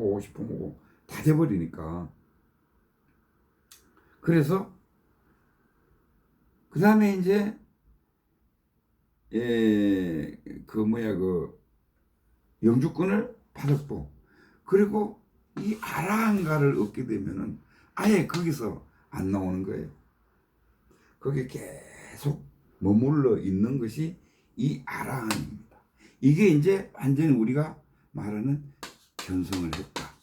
오고 싶으면 오고 다 돼버리니까. 그래서 그 다음에 이제 그 영주권을 받았고, 그리고 이 아라한가를 얻게 되면은 아예 거기서 안 나오는 거예요. 거기에 계속 머물러 있는 것이 이 아라한입니다. 이게 이제 완전히 우리가 말하는 견성을 했다.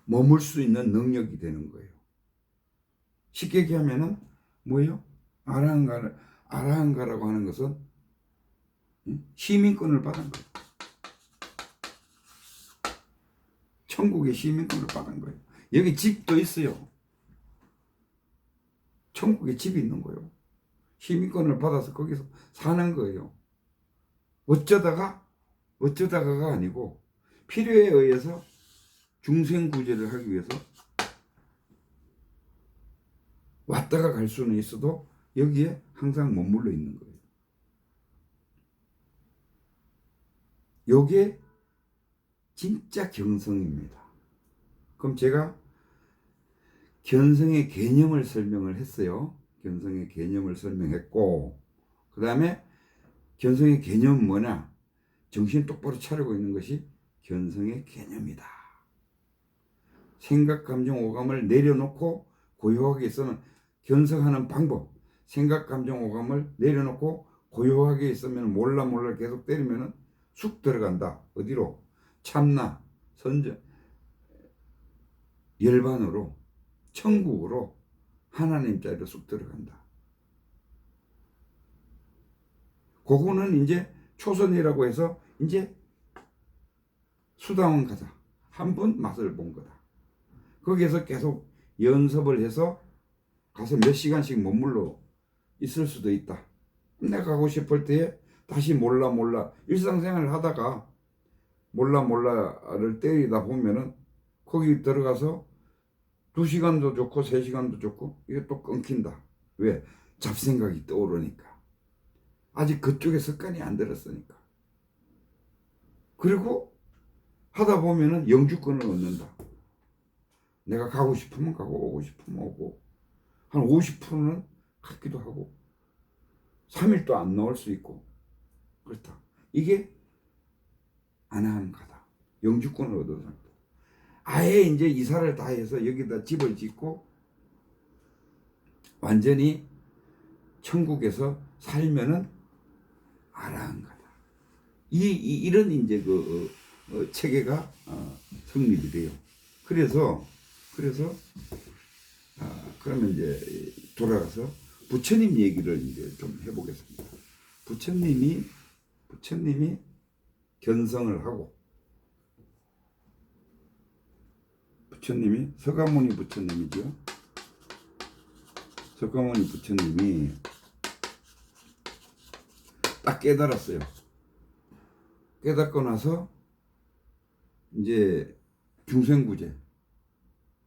머물 수 있는 능력이 되는 거예요. 쉽게 얘기하면은 뭐예요? 아라한가라고 하는 것은 시민권을 받은 거예요. 천국의 시민권을 받은 거예요. 여기 집도 있어요. 천국에 집이 있는 거예요. 시민권을 받아서 거기서 사는 거예요. 어쩌다가가 아니고 필요에 의해서 중생구제를 하기 위해서 왔다가 갈 수는 있어도 여기에 항상 머물러 있는 거예요. 요게 진짜 견성입니다. 그럼 제가 견성의 개념을 설명을 했어요. 견성의 개념을 설명했고, 그 다음에 견성의 개념은 뭐냐? 정신 똑바로 차리고 있는 것이 견성의 개념이다. 생각, 감정, 오감을 내려놓고 고요하게 있으면 견성하는 방법. 생각, 감정, 오감을 내려놓고 고요하게 있으면 몰라 계속 때리면 쑥 들어간다. 어디로? 참나, 선전, 열반으로, 천국으로, 하나님 자리로 쑥 들어간다. 그거는 이제 초선이라고 해서 이제 수당원 가자. 한 번 맛을 본 거다. 거기에서 계속 연습을 해서 가서 몇 시간씩 머물러 있을 수도 있다. 내가 가고 싶을 때에 다시 몰라 일상생활을 하다가 몰라를 때리다 보면은 거기 들어가서 2시간도 좋고 3시간도 좋고 이게 또 끊긴다. 왜? 잡생각이 떠오르니까. 아직 그쪽에 습관이 안 들었으니까. 그리고 하다 보면은 영주권을 얻는다. 내가 가고 싶으면 가고 오고 싶으면 오고 한 50%는 갔기도 하고 3일도 안 나올 수 있고 그렇다. 이게 아나한가다. 영주권을 얻어서 아예 이제 이사를 다 해서 여기다 집을 짓고 완전히 천국에서 살면은 아라한가다. 이런 이제 체계가 성립이 돼요. 그래서 그러면 이제 돌아가서 부처님 얘기를 이제 좀 해보겠습니다. 부처님이 견성을 하고, 부처님이 서가모니 부처님이죠. 서가모니 부처님이 딱 깨달았어요. 깨닫고 나서 이제 중생구제,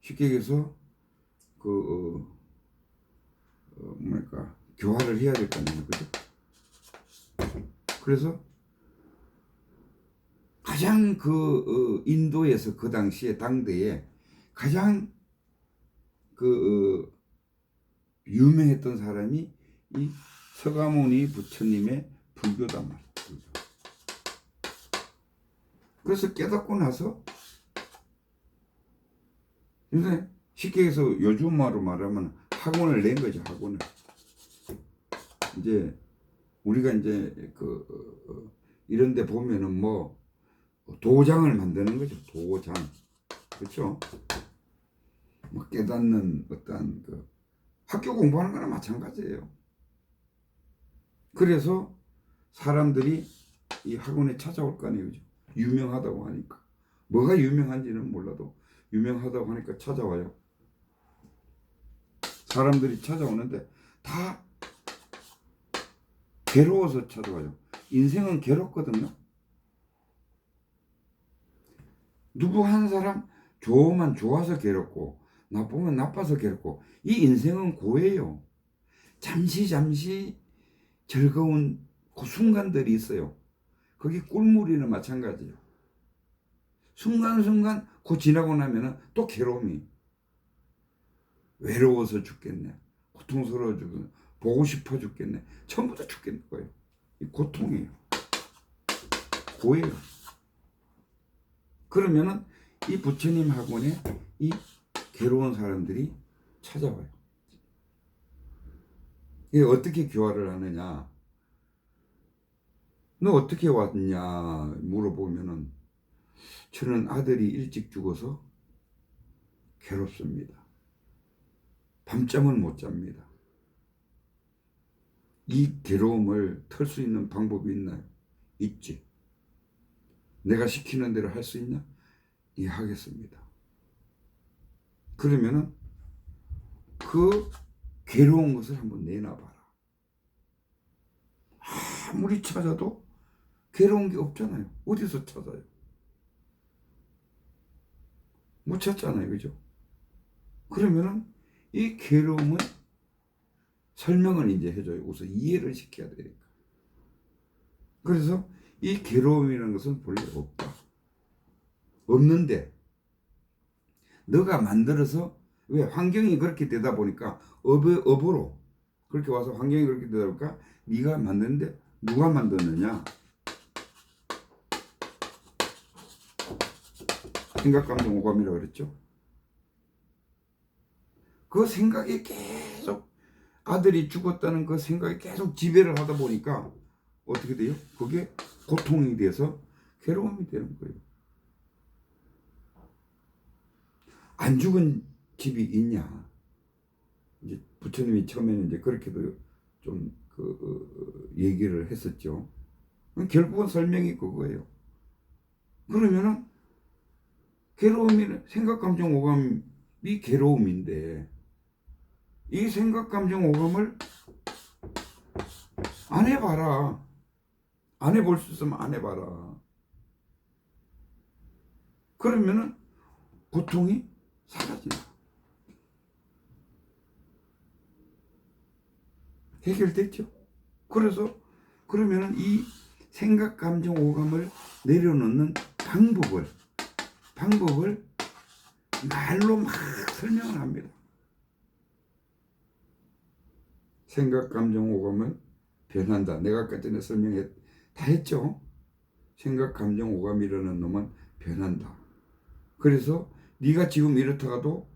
쉽게 얘기해서 교화를 해야 될 거 아니에요, 그죠? 그래서 가장 인도에서 그 당시에 당대에 가장 유명했던 사람이 이 서가모니 부처님의 불교단 말이에요. 그래서 깨닫고 나서 근데 쉽게 해서 요즘 말로 말하면 학원을 낸 거죠. 학원을. 이제 우리가 이제 이런 데 보면은 뭐 도장을 만드는 거죠. 도장. 그렇죠? 뭐 깨닫는 어떤 학교 공부하는 거나 마찬가지예요. 그래서 사람들이 이 학원에 찾아올 거 아니에요. 그죠? 유명하다고 하니까. 뭐가 유명한지는 몰라도 유명하다고 하니까 찾아와요. 사람들이 찾아오는데 다 괴로워서 찾아와요. 인생은 괴롭거든요. 누구 한 사람 좋으면 좋아서 괴롭고 나쁘면 나빠서 괴롭고 이 인생은 고예요. 잠시 즐거운 그 순간들이 있어요. 그게 꿀물이나 마찬가지예요. 순간순간 그 지나고 나면은 또 괴로움이 외로워서 죽겠네. 고통스러워 죽겠네. 보고 싶어 죽겠네. 전부 다 죽겠는 거예요. 이 고통이에요. 고예요. 그러면은 이 부처님 학원에 이 괴로운 사람들이 찾아와요. 이게 어떻게 교화를 하느냐? 너 어떻게 왔냐? 물어보면은 저는 아들이 일찍 죽어서 괴롭습니다. 밤잠을 못 잡니다. 이 괴로움을 털 수 있는 방법이 있나요? 있지. 내가 시키는 대로 할 수 있냐? 예, 하겠습니다. 그러면은 그 괴로운 것을 한번 내놔봐라. 아무리 찾아도 괴로운 게 없잖아요. 어디서 찾아요? 못 찾잖아요. 그죠? 그러면은 이 괴로움을 설명을 이제 해줘요. 우선 이해를 시켜야 되니까. 그래서 이 괴로움이라는 것은 본래 없다. 없는데 너가 만들어서 왜 환경이 그렇게 되다 보니까 업으로 그렇게 와서 환경이 그렇게 되다 보니까 네가 만드는데 누가 만드느냐? 생각, 감정, 오감이라고 그랬죠. 그 생각이 계속 아들이 죽었다는 그 생각이 계속 지배를 하다 보니까 어떻게 돼요? 그게 고통이 돼서 괴로움이 되는 거예요. 안 죽은 집이 있냐? 이제 부처님이 처음에는 이제 그렇게도 좀 얘기를 했었죠. 결국은 설명이 그거예요. 그러면은 괴로움이 생각, 감정, 오감이 괴로움인데 이 생각, 감정, 오감을 안 해봐라. 안 해볼 수 있으면 안 해봐라. 그러면은 고통이 사라진다. 해결됐죠. 그래서 그러면은 이 생각, 감정, 오감을 내려놓는 방법을 말로 막 설명을 합니다. 생각, 감정, 오감은 변한다. 내가 아까 전에 다 했죠. 생각, 감정, 오감이라는 놈은 변한다. 그래서 네가 지금 이렇다가도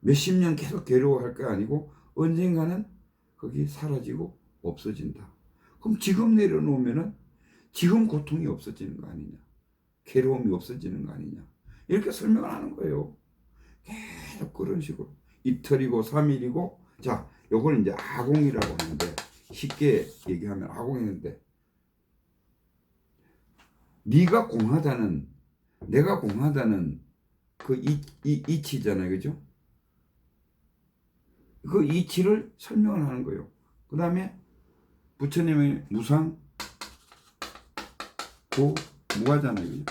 몇십 년 계속 괴로워할 거 아니고 언젠가는 거기 사라지고 없어진다. 그럼 지금 내려놓으면은 지금 고통이 없어지는 거 아니냐? 괴로움이 없어지는 거 아니냐? 이렇게 설명을 하는 거예요. 계속 그런 식으로 이틀이고 3일이고 자, 요걸 이제 아공이라고 하는데 쉽게 얘기하면 아공인데 네가 공하다는 내가 공하다는 그 이치잖아요. 그죠? 그 이치를 설명을 하는 거예요. 그 다음에 부처님의 무상 무하잖아요. 그죠?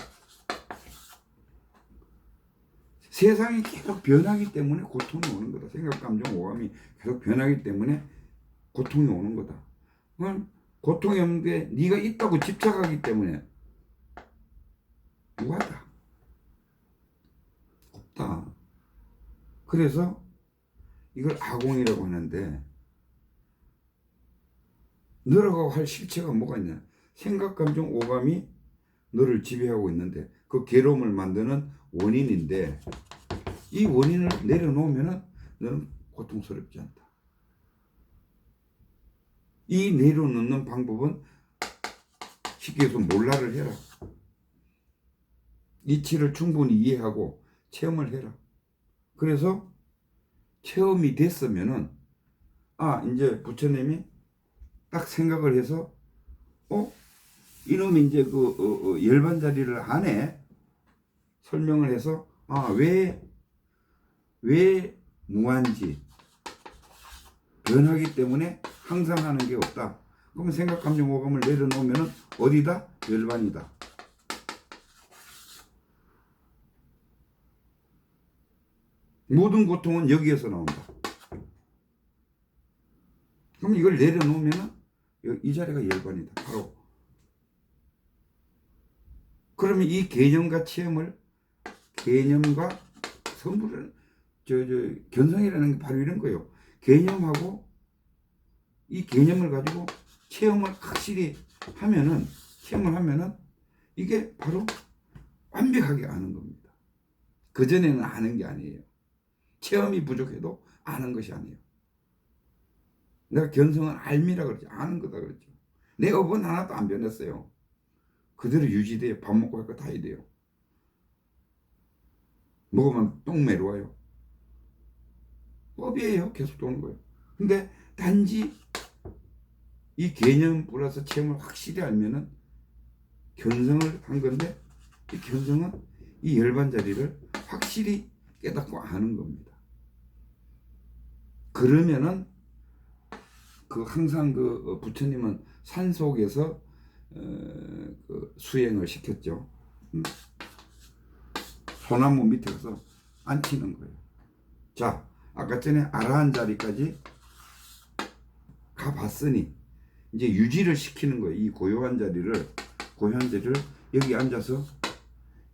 세상이 계속 변하기 때문에 고통이 오는 거다. 생각, 감정, 오감이 계속 변하기 때문에 고통이 오는 거다. 그건 고통이 없는 게 네가 있다고 집착하기 때문에 무하다. 없다. 그래서 이걸 아공이라고 하는데 너라고 할 실체가 뭐가 있냐? 생각, 감정, 오감이 너를 지배하고 있는데 그 괴로움을 만드는 원인인데 이 원인을 내려놓으면 너는 고통스럽지 않다. 이 내려놓는 방법은 쉽게 해서 몰라를 해라. 이치를 충분히 이해하고 체험을 해라. 그래서 체험이 됐으면은 이제 부처님이 딱 생각을 해서 이놈이 이제 열반자리를 하네. 설명을 해서 왜 무한지 변하기 때문에 항상 하는 게 없다. 그러면 생각, 감정, 오감을 내려놓으면 어디다? 열반이다. 모든 고통은 여기에서 나온다. 그럼 이걸 내려놓으면 이 자리가 열반이다. 바로. 그러면 이 개념과 체험을 개념과 성불은 견성이라는 게 바로 이런 거예요. 개념하고 이 개념을 가지고 체험을 확실히 하면은 이게 바로 완벽하게 아는 겁니다. 그전에는 아는 게 아니에요. 체험이 부족해도 아는 것이 아니에요. 내가 견성은 알미라 그러지, 아는 거다 그랬죠. 내 업은 하나도 안 변했어요. 그대로 유지돼요. 밥 먹고 할 거 다 해야 돼요. 먹으면 똥 매려와요. 법이에요. 계속 도는 거예요. 근데 단지 이 개념 플러스 체험을 확실히 알면은 견성을 한 건데, 이 견성은 이 열반 자리를 확실히 깨닫고 아는 겁니다. 그러면은 항상 부처님은 산 속에서 그 수행을 시켰죠. 소나무 밑에 가서 앉히는 거예요. 자, 아까 전에 아라한 자리까지 가봤으니 이제 유지를 시키는 거예요. 이 고요한 자리를 여기 앉아서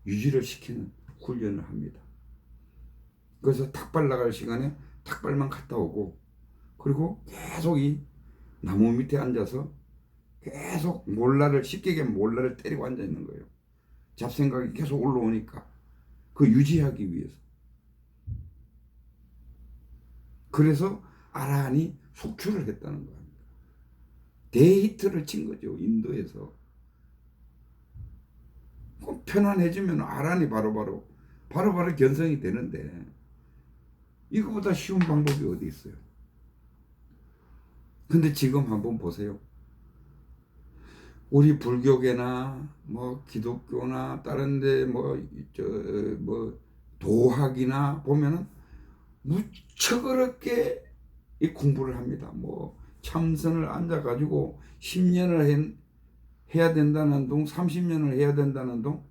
유지를 시키는 훈련을 합니다. 그래서 탁발 나갈 시간에 탁발만 갔다 오고, 그리고 계속 이 나무 밑에 앉아서 계속 쉽게 얘기하면 몰라를 때리고 앉아 있는 거예요. 잡생각이 계속 올라오니까 그 유지하기 위해서. 그래서 아라한이 속출을 했다는 겁니다. 대히트를 친 거죠. 인도에서. 편안해지면 아라한이 바로바로 견성이 되는데, 이거보다 쉬운 방법이 어디 있어요? 근데 지금 한번 보세요. 우리 불교계나 기독교나 다른데 도학이나 보면은 무척 어렵게 이 공부를 합니다. 참선을 앉아가지고 10년을 해야 된다는 동, 30년을 해야 된다는 동.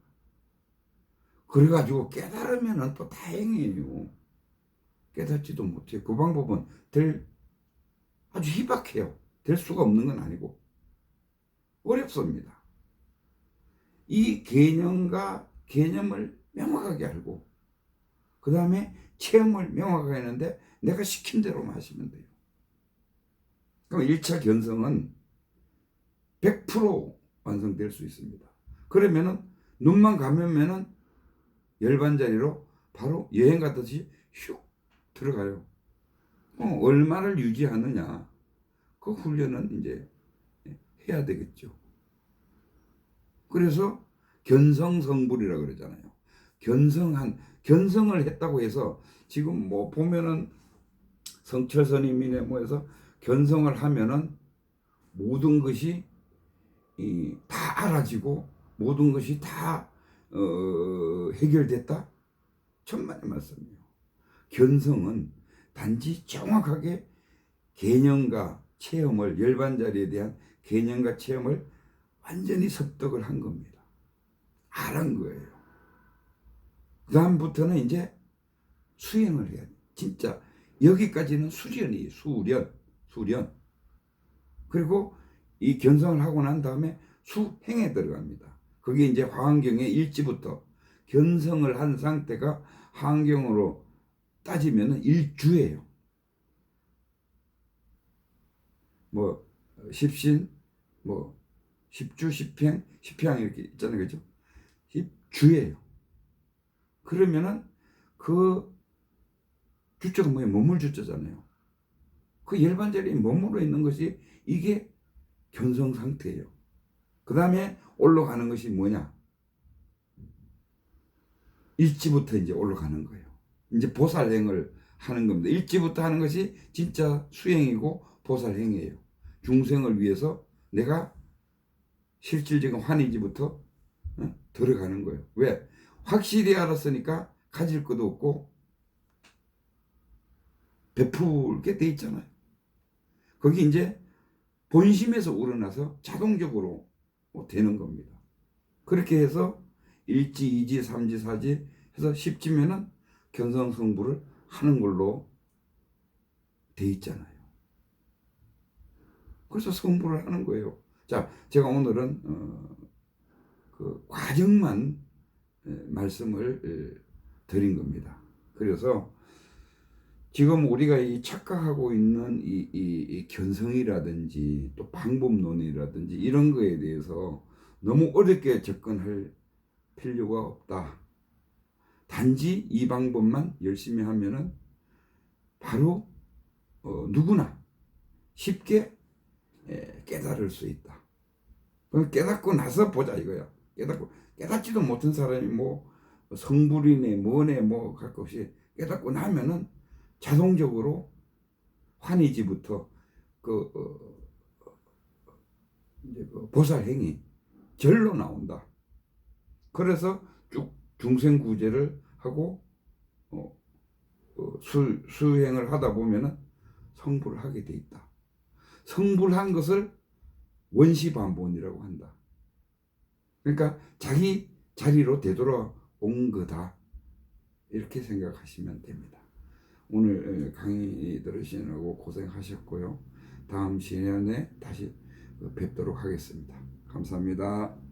그래가지고 깨달으면은 또 다행이에요. 깨닫지도 못해요. 그 방법은 아주 희박해요. 될 수가 없는 건 아니고 어렵습니다. 이 개념을 명확하게 알고, 그 다음에 체험을 명확하게 하는데 내가 시킨 대로만 하시면 돼요. 그럼 1차 견성은 100% 완성될 수 있습니다. 그러면은 눈만 감으면은 열반자리로 바로 여행 가듯이 슉 들어가요. 얼마를 유지하느냐, 그 훈련은 이제 해야 되겠죠. 그래서 견성성불이라고 그러잖아요. 견성을 했다고 해서 지금 보면은 성철스님이네 해서 견성을 하면은 모든 것이 다 알아지고 모든 것이 다 해결됐다? 천만의 말씀이에요. 견성은 단지 정확하게 개념과 체험을, 열반자리에 대한 개념과 체험을 완전히 습득을 한 겁니다. 알은 거예요. 그 다음부터는 이제 수행을 해야 돼. 진짜 여기까지는 수련이에요. 수련. 그리고 이 견성을 하고 난 다음에 수행에 들어갑니다. 그게 이제 화엄경의 일지부터 견성을 한 상태가 화엄경으로 따지면 일주예요. 십신, 십주, 십행, 십향 이렇게 있잖아요. 그죠? 십주예요. 그러면은 그 주자가 뭐예요? 머물 주자잖아요. 그 열반자리에 머물러 있는 것이 이게 견성 상태예요. 그 다음에 올라가는 것이 뭐냐? 일지부터 이제 올라가는 거예요. 이제 보살행을 하는 겁니다. 일지부터 하는 것이 진짜 수행이고 보살행이에요. 중생을 위해서 내가 실질적인 환희지부터 들어가는 거예요. 왜? 확실히 알았으니까 가질 것도 없고 베풀게 돼 있잖아요. 거기 이제 본심에서 우러나서 자동적으로 되는 겁니다. 그렇게 해서 1지, 2지, 3지, 4지 해서 10지면은 견성성불을 하는 걸로 돼 있잖아요. 그래서 성불을 하는 거예요. 자, 제가 오늘은 그 과정만 말씀을 드린 겁니다. 그래서 지금 우리가 이 착각하고 있는 이 견성이라든지 또 방법론이라든지 이런 거에 대해서 너무 어렵게 접근할 필요가 없다. 단지 이 방법만 열심히 하면은 바로 누구나 쉽게 깨달을 수 있다. 깨닫고 나서 보자 이거야. 깨닫지도 못한 사람이 뭐 성불이네 뭐네 뭐 할 것 없이 깨닫고 나면은 자동적으로 환희지부터 그, 이제 그 보살행위 절로 나온다. 그래서 쭉 중생구제를 하고 수행을 하다 보면은 성불을 하게 돼 있다. 성불한 것을 원시반본이라고 한다. 그러니까 자기 자리로 되돌아온 거다. 이렇게 생각하시면 됩니다. 오늘 강의 들으시느라고 고생하셨고요. 다음 시간에 다시 뵙도록 하겠습니다. 감사합니다.